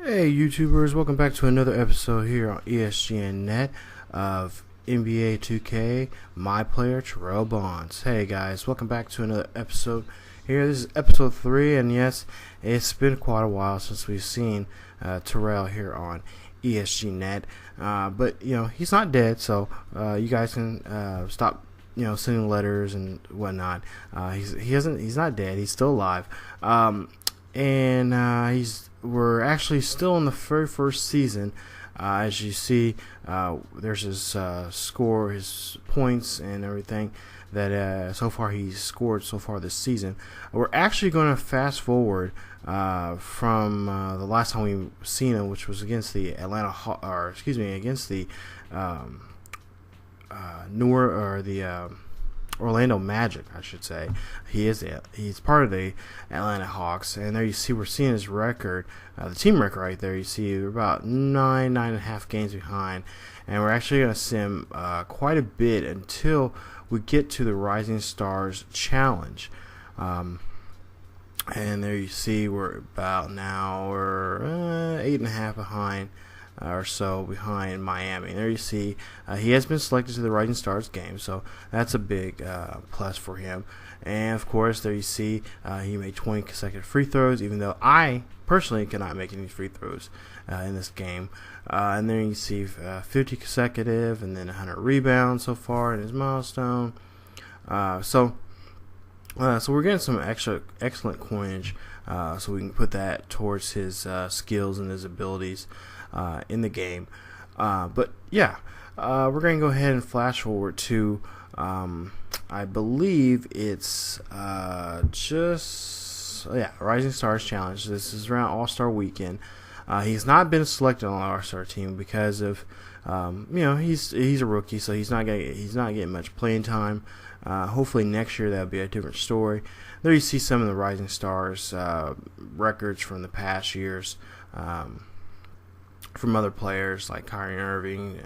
Hey YouTubers, welcome back to another episode here on ESGNet of NBA 2K My Player Terrell Bonds. Hey guys, welcome back to another episode here. This is episode 3, and yes, it's been quite a while since we've seen Terrell here on ESGNet. But you know, he's not dead, so you guys can stop sending letters and whatnot. He's not dead, he's still alive. We're actually still in the very first season. As you see, there's his score, his points, and everything that so far he's scored so far this season. We're actually going to fast forward from the last time we've seen him, which was against the against the Orlando Magic, I should say. He's part of the Atlanta Hawks, and there you see we're seeing his record, the team record right there. You see we're about nine and a half games behind, and we're actually going to see him quite a bit until we get to the Rising Stars Challenge. And there you see we're about now we're 8.5 behind. Or so behind Miami. And there you see he has been selected to the Rising Stars game, so that's a big plus for him. And of course, there you see he made 20 consecutive free throws, even though I personally cannot make any free throws in this game. And then you see 50 consecutive, and then 100 rebounds so far in his milestone. So we're getting some excellent coinage, so we can put that towards his skills and his abilities in the game. But yeah, we're going to go ahead and flash forward to I believe it's Rising Stars Challenge. This is around All-Star Weekend. He's not been selected on the All-Star team because of he's a rookie, so he's not getting much playing time. Hopefully next year that'll be a different story. There you see some of the Rising Stars records from the past years. From other players like Kyrie Irving,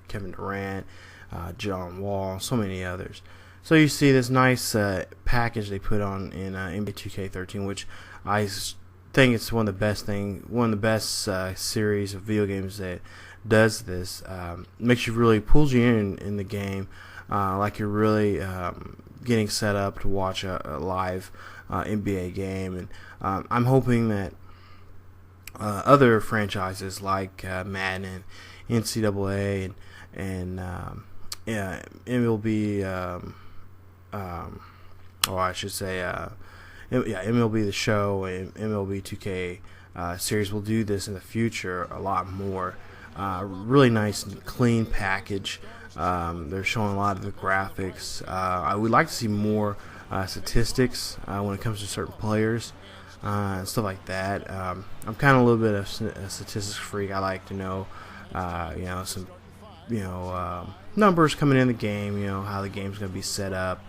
Kevin Durant, John Wall, so many others. So you see this nice package they put on in NBA 2K13, which I think it's one of the best series of video games that does this. Makes you really pulls you in the game, like you're really getting set up to watch a live NBA game, and I'm hoping that other franchises like Madden and NCAA and MLB, MLB The Show and MLB 2K series will do this in the future a lot more. Really nice and clean package. They're showing a lot of the graphics. I would like to see more statistics when it comes to certain players. And stuff like that. I'm kind of a little bit of a statistics freak. I like to know, some, numbers coming in the game. How the game's going to be set up,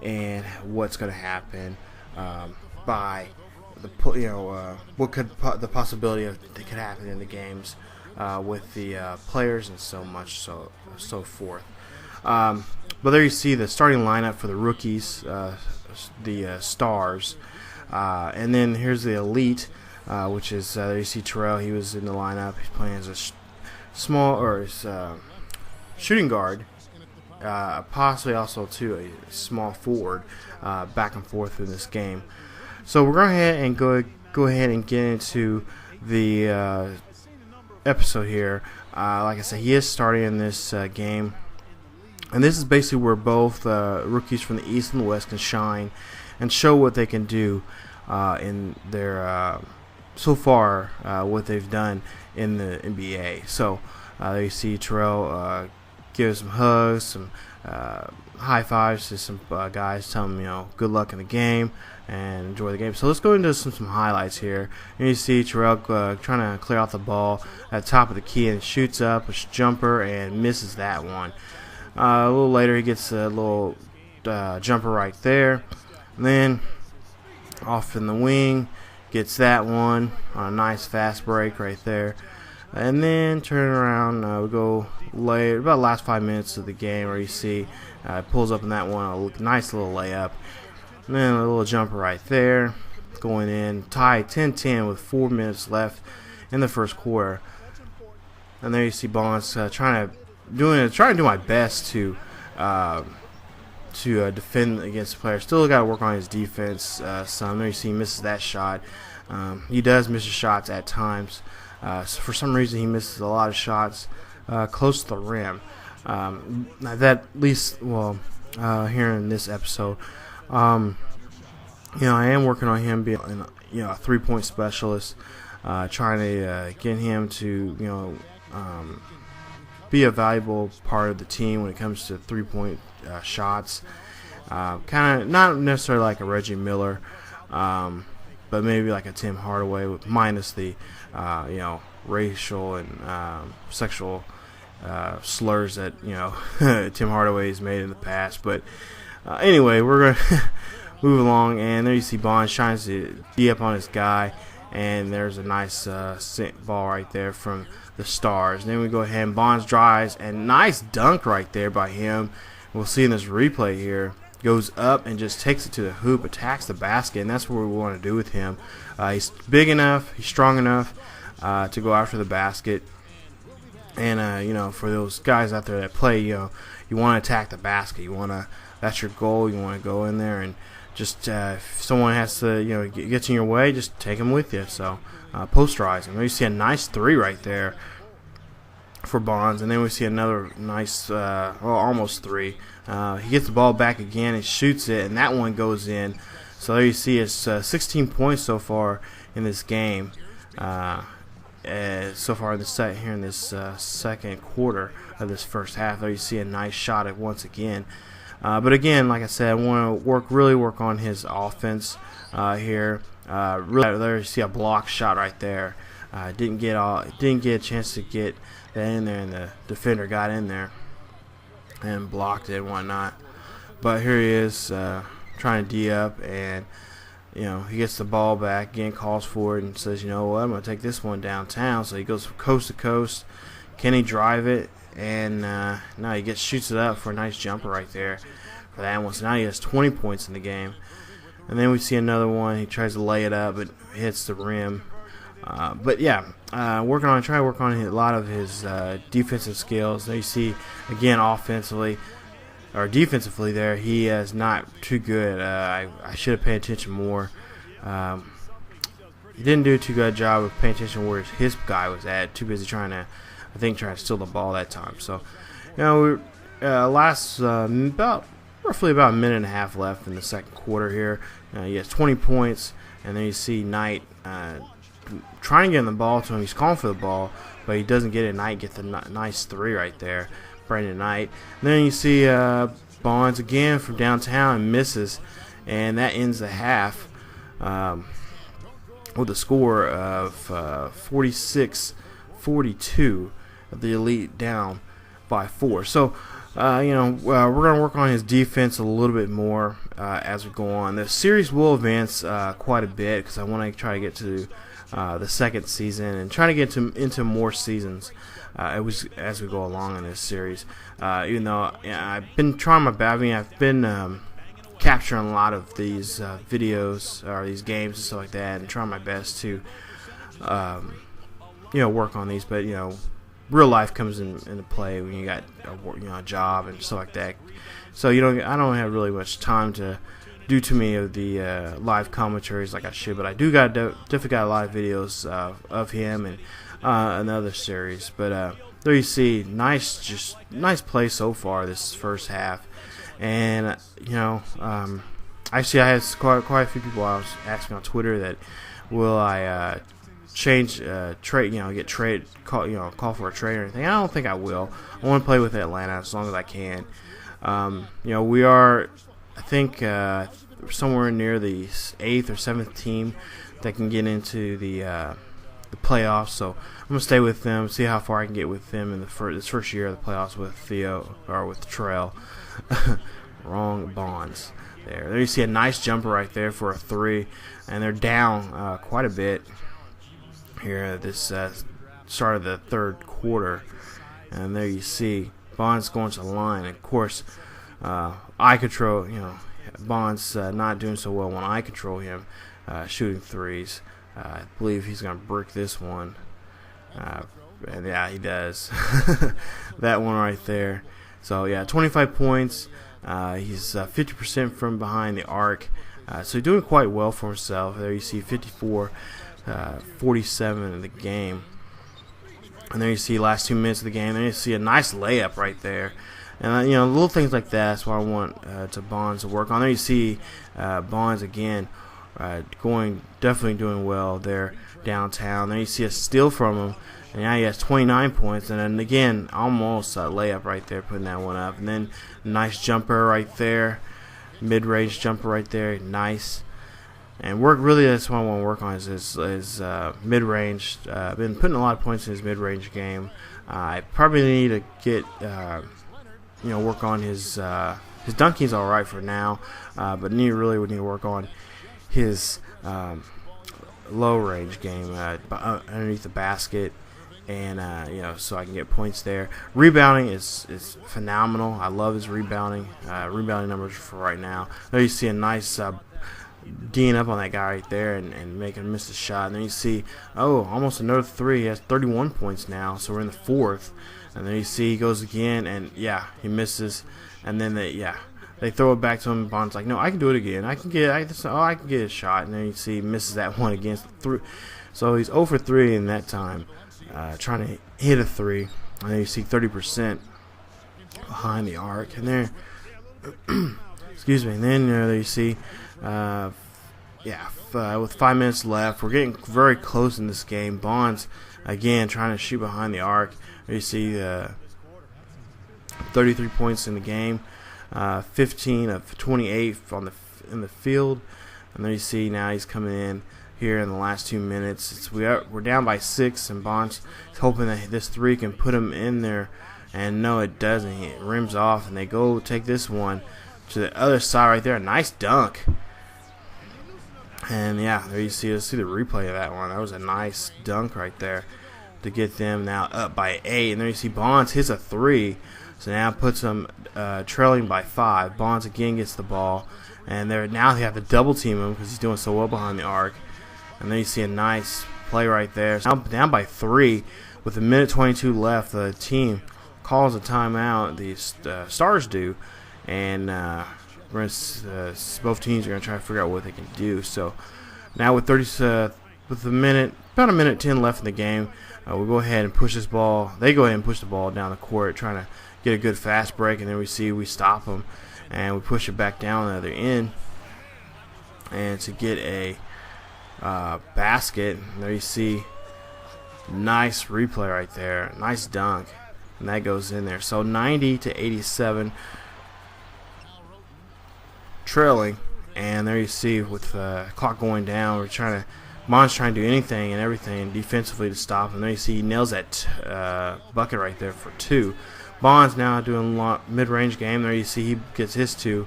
and what's going to happen by the what could the possibility of that could happen in the games with the players and so forth. But there you see the starting lineup for the rookies, the stars. And then here's the elite, which is there you see Terrell. He was in the lineup. He's playing as a shooting guard, possibly also too a small forward, back and forth in this game. So we're going to go ahead and get into the episode here. Like I said, he is starting in this game, and this is basically where both rookies from the East and the West can shine and show what they can do in their so far, what they've done in the NBA. So there you see Terrell give some hugs, some high fives to some guys, tell them good luck in the game and enjoy the game. So let's go into some highlights here. And you see Terrell trying to clear out the ball at the top of the key and shoots up a jumper and misses that one. A little later he gets a little jumper right there. And then off in the wing, gets that one on a nice fast break right there. And then turn around, we go later, about the last 5 minutes of the game, where you see pulls up in that one, a nice little layup. And then a little jumper right there, going in, tied 10-10 with 4 minutes left in the first quarter. And there you see Bonds trying to do my best to defend against the player. Still got to work on his defense some. There you see he misses that shot. He does miss his shots at times. So for some reason he misses a lot of shots close to the rim. That at least, here in this episode, I am working on him being a 3-point specialist, trying to get him to be a valuable part of the team when it comes to 3-point shots. Kind of not necessarily like a Reggie Miller, but maybe like a Tim Hardaway with minus the racial and sexual slurs that Tim Hardaway's made in the past. But anyway, we're gonna move along, and there you see Bonds trying to D up on his guy, and there's a nice ball right there from the Stars. And then we go ahead and Bonds drives, and nice dunk right there by him. We'll see in this replay here. Goes up and just takes it to the hoop, attacks the basket, and that's what we want to do with him. He's big enough, he's strong enough to go after the basket. And for those guys out there that play, you want to attack the basket. That's your goal. You want to go in there and just if someone has to get in your way, just take them with you. So posterize him. You see a nice 3 right there for Bonds, and then we see another nice, almost 3. He gets the ball back again and shoots it, and that one goes in. So there you see it's 16 points so far in this game. So far in this second quarter of this first half. There you see a nice shot at once again. But again, like I said, I want to really work on his offense here. Really, there you see a block shot right there. Didn't get a chance to get that in there, and the defender got in there and blocked it and whatnot. But here he is trying to D up, and he gets the ball back again, calls for it, and says, I'm going to take this one downtown. So he goes from coast to coast. Can he drive it? And no, he shoots it up for a nice jumper right there for that one. So now he has 20 points in the game. And then we see another one. He tries to lay it up, but hits the rim. But yeah, trying to work on a lot of his defensive skills. There you see again defensively there, he is not too good. I should have paid attention more. He didn't do too good a job of paying attention where his guy was at. Too busy trying to steal the ball that time. So, we're roughly about a minute and a half left in the second quarter here. He has 20 points, and then you see Knight trying to get in the ball to him. He's calling for the ball, but he doesn't get it. Knight gets the nice 3 right there. Brandon Knight. And then you see Bonds again from downtown and misses, and that ends the half with a score of 46-42. The Elite down by 4. So we're going to work on his defense a little bit more as we go on. The series will advance quite a bit because I want to try to get to the second season and try to get into more seasons as we go along in this series. Even though I've been trying my best. I've been capturing a lot of these videos or these games and stuff like that, and trying my best to work on these. But real life comes into play when you got a job and stuff like that. So I don't have really much time to do too many of the live commentaries like I should. But I do definitely got a lot of videos of him and another series. But there you see, nice play so far this first half. And actually I had quite a few people I was asking on Twitter that will I change trade, get trade, call for a trade or anything. I don't think I will. I want to play with Atlanta as long as I can. We are, I think, somewhere near the 8th or 7th team that can get into the playoffs. So I'm gonna stay with them, see how far I can get with them in this first year of the playoffs with Theo or with Terrell. Wrong Bonds. There you see a nice jumper right there for a 3, and they're down quite a bit here at this start of the third quarter. And there you see Bonds going to the line. And of course, eye control. Bonds not doing so well when I control him shooting threes. I believe he's going to brick this one. And yeah, he does. That one right there. So yeah, 25 points. He's 50% from behind the arc. So he's doing quite well for himself. There you see 54, 47 in the game. And there you see last 2 minutes of the game. There you see a nice layup right there. And little things like that. That's what I want Bonds to work on. There you see Bonds again, definitely doing well there downtown. There you see a steal from him, and now he has 29 points. And then again, almost a layup right there, putting that one up. And then nice jumper right there, mid-range jumper right there, nice. And that's what I want to work on is mid-range. I've been putting a lot of points in his mid-range game. I probably need to get work on his dunking's all right for now, but would need to work on his low-range game underneath the basket, and so I can get points there. Rebounding is phenomenal. I love his rebounding numbers for right now. There you see a nice D'ing up on that guy right there and make him miss the shot. And then you see, almost another 3. He has 31 points now, so we're in the 4th. And then you see he goes again, and yeah, he misses. And then they throw it back to him. Bond's like, no, I can do it again. I can get a shot. And then you see he misses that one again. So he's 0 for 3 in that time, trying to hit a 3. And then you see 30% behind the arc. And there, excuse me. And then there you see. With 5 minutes left, we're getting very close in this game. Bonds again trying to shoot behind the arc. You see 33 points in the game, 15 of 28 in the field, and then you see now he's coming in here in the last 2 minutes. We're down by 6, and Bonds is hoping that this 3 can put him in there, and no, it doesn't. It rims off, and they go take this one to the other side right there. A nice dunk. And yeah, there you see the replay of that one. That was a nice dunk right there to get them now up by 8. And there you see Bonds hits a 3, so now puts them trailing by 5. Bonds again gets the ball, and now they have to double team him because he's doing so well behind the arc. And then you see a nice play right there. So now down by 3 with 1:22 left. The team calls a timeout. The Stars do, and both teams are going to try to figure out what they can do. So now with about a minute 10 left in the game, we'll go ahead and push this ball. They go ahead and push the ball down the court, trying to get a good fast break, and then we stop them, and we push it back down the other end, and to get a basket. And there you see nice replay right there, nice dunk, and that goes in there. So 90-87. Trailing, and there you see with the clock going down, Bond's trying to do anything and everything defensively to stop him. There you see he nails that bucket right there for 2. Bond's now doing a mid-range game. There you see he gets his 2.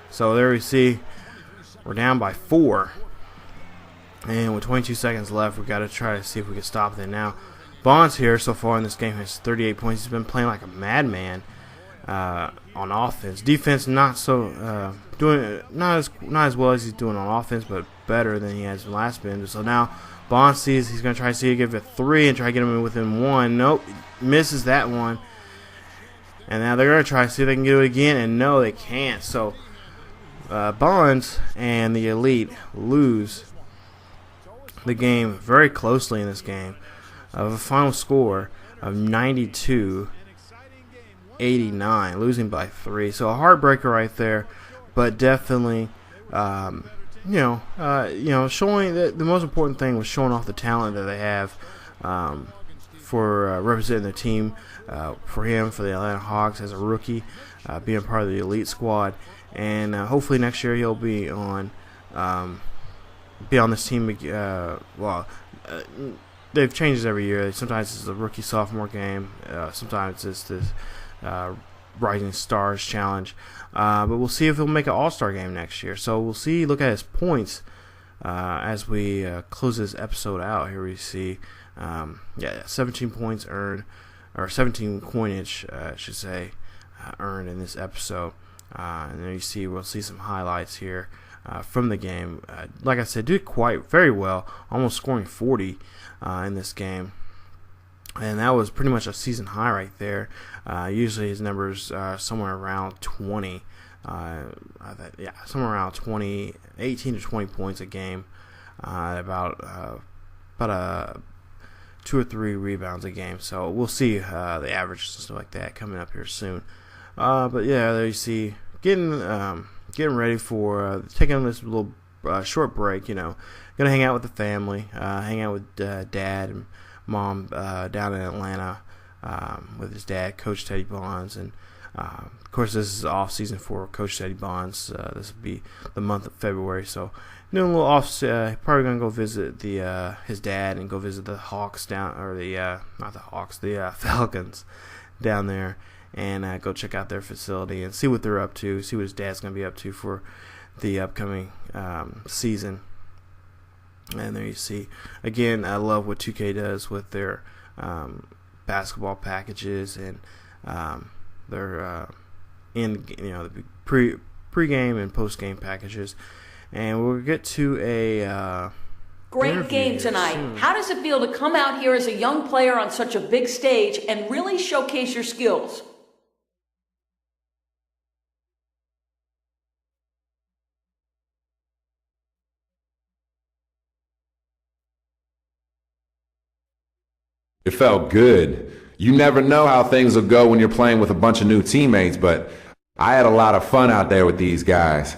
So there you see we're down by 4, and with 22 seconds left, we got to try to see if we can stop it. Now Bonds here so far in this game has 38 points. He's been playing like a madman on offense. Defense not so doing not as well as he's doing on offense, but better than he has last been. So now Bonds sees he's going to try to see to give it a 3 and try to get him within 1. Nope, misses that one. And now they're going to try to see if they can do it again, and no, they can't. So Bonds and the Elite lose the game very closely in this game, of a final score of 92-89, losing by 3. So a heartbreaker right there, but definitely, showing that the most important thing was showing off the talent that they have for representing the team. For the Atlanta Hawks as a rookie, being part of the elite squad, and hopefully next year he'll be on this team. They've changed it every year. Sometimes it's a rookie sophomore game. Sometimes it's this Rising Stars challenge. But we'll see if he'll make an All-Star game next year. So we'll see. Look at his points as we close this episode out. Here we see, 17 points earned, or 17 coinage, I should say, earned in this episode. And then we'll see some highlights here from the game. Like I said, did very well, almost scoring 40 in this game. and that was pretty much a season high right there. Usually his numbers are somewhere around 20. Somewhere around 18 to 20 points a game, about 2 or 3 rebounds a game. So we'll see the averages and stuff like that coming up here soon. But yeah, there you see getting ready for taking this little short break. Gonna hang out with the family, hang out with dad and mom down in Atlanta with his dad, Coach Teddy Bonds, and of course this is off season for Coach Teddy Bonds. This will be the month of February, so doing a little off. Probably gonna go visit his dad and go visit the Hawks down, or not the Hawks, the Falcons down there, and go check out their facility and see what they're up to, see what his dad's gonna be up to for the upcoming season. And there you see, again, I love what 2K does with their basketball packages and their the pre-game and post-game packages. And we'll get to a great game tonight. Soon. How does it feel to come out here as a young player on such a big stage and really showcase your skills? It felt good. You never know how things will go when you're playing with a bunch of new teammates, but I had a lot of fun out there with these guys.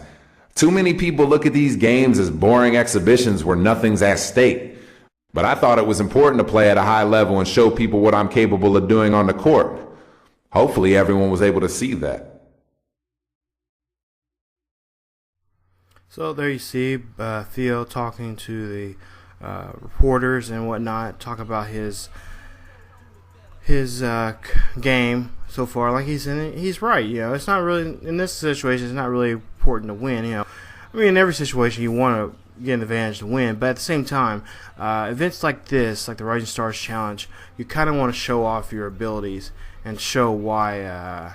Too many people look at these games as boring exhibitions where nothing's at stake. But I thought it was important to play at a high level and show people what I'm capable of doing on the court. Hopefully everyone was able to see that. So there you see Theo talking to the reporters and whatnot, talk about his game so far. Like he's right. It's not really, in this situation, it's not really important to win. I mean, in every situation you want to get an advantage to win, but at the same time, events like this, like the Rising Stars Challenge, you kind of want to show off your abilities and show why.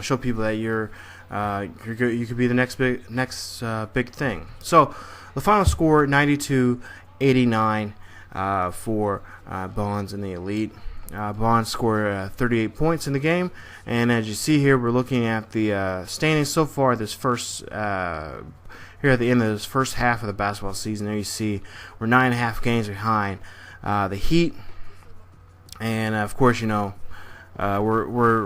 Show people that you're good, you could be the next big thing. So the final score 92-89 for Bonds in the Elite. Bonds scored 38 points in the game, and as you see here, we're looking at the standings so far. This here at the end of this first half of the basketball season, there you see we're 9.5 games behind the Heat, and of course, we're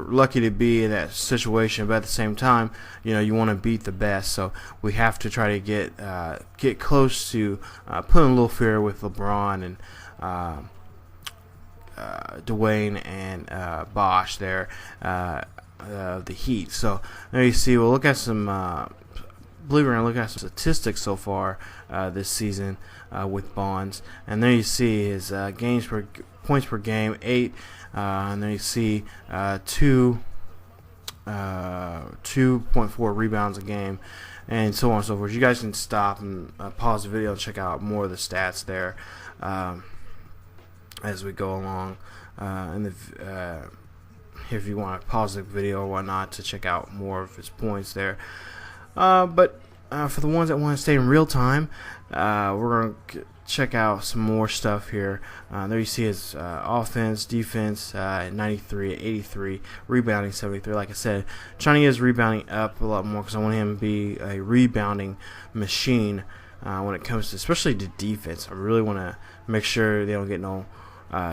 lucky to be in that situation, but at the same time, you want to beat the best, so we have to try to get close to putting a little fear with LeBron and Dwayne and Bosch there, the Heat. So there you see, we'll look at some look at some statistics so far this season with Bonds, and there you see his points per game 8, and then you see 2.4 rebounds a game, and so on and so forth. You guys can stop and pause the video and check out more of the stats there as we go along. If you want to pause the video or whatnot to check out more of his points there. But for the ones that want to stay in real time, we're going to check out some more stuff here. There you see his offense, defense, 93, 83, rebounding 73. Like I said, trying to get his rebounding up a lot more because I want him to be a rebounding machine when it comes to, especially to defense. I really want to make sure they don't get no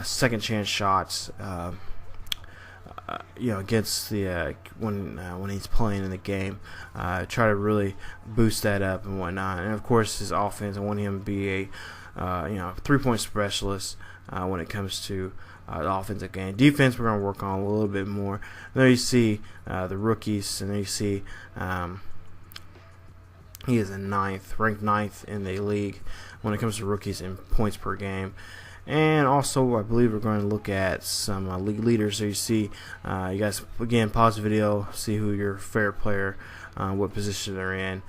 second chance shots. Against the when he's playing in the game, try to really boost that up and whatnot. And of course, his offense, I want him to be a 3-point specialist when it comes to the offensive game. Defense, we're going to work on a little bit more. And there you see the rookies, and there you see he is ranked ninth in the league when it comes to rookies in points per game. And also, I believe we're going to look at some league leaders. So you see, you guys, again, pause the video, see who your favorite player, what position they're in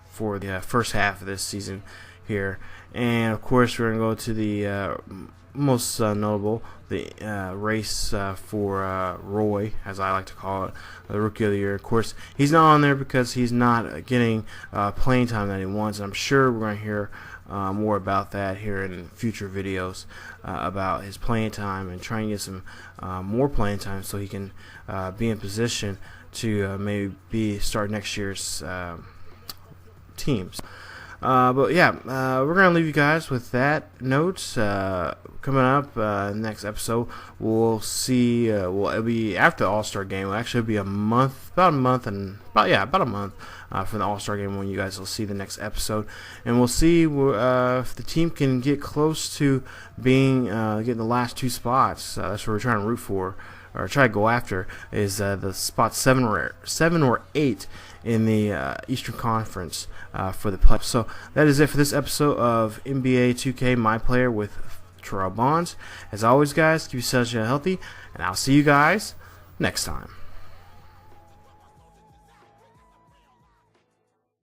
for the first half of this season here. And, of course, we're going to go to the most notable, the race for Roy, as I like to call it, the Rookie of the Year. Of course, he's not on there because he's not getting playing time that he wants. I'm sure we're going to hear more about that here in future videos about his playing time and trying to get some more playing time so he can be in position to maybe start next year's teams. But yeah, we're gonna leave you guys with that note. Coming up next episode, we'll see. It'll be after the All-Star game. It'll actually be about a month from the All-Star game when you guys will see the next episode, and we'll see if the team can get close to being getting the last 2 spots. That's what we're trying to root for, or try to go after, is the spot 7 or 8 in the Eastern Conference for the playoffs. So that is it for this episode of NBA 2K My Player with Terrell Bonds. As always, guys, keep yourselves healthy, and I'll see you guys next time.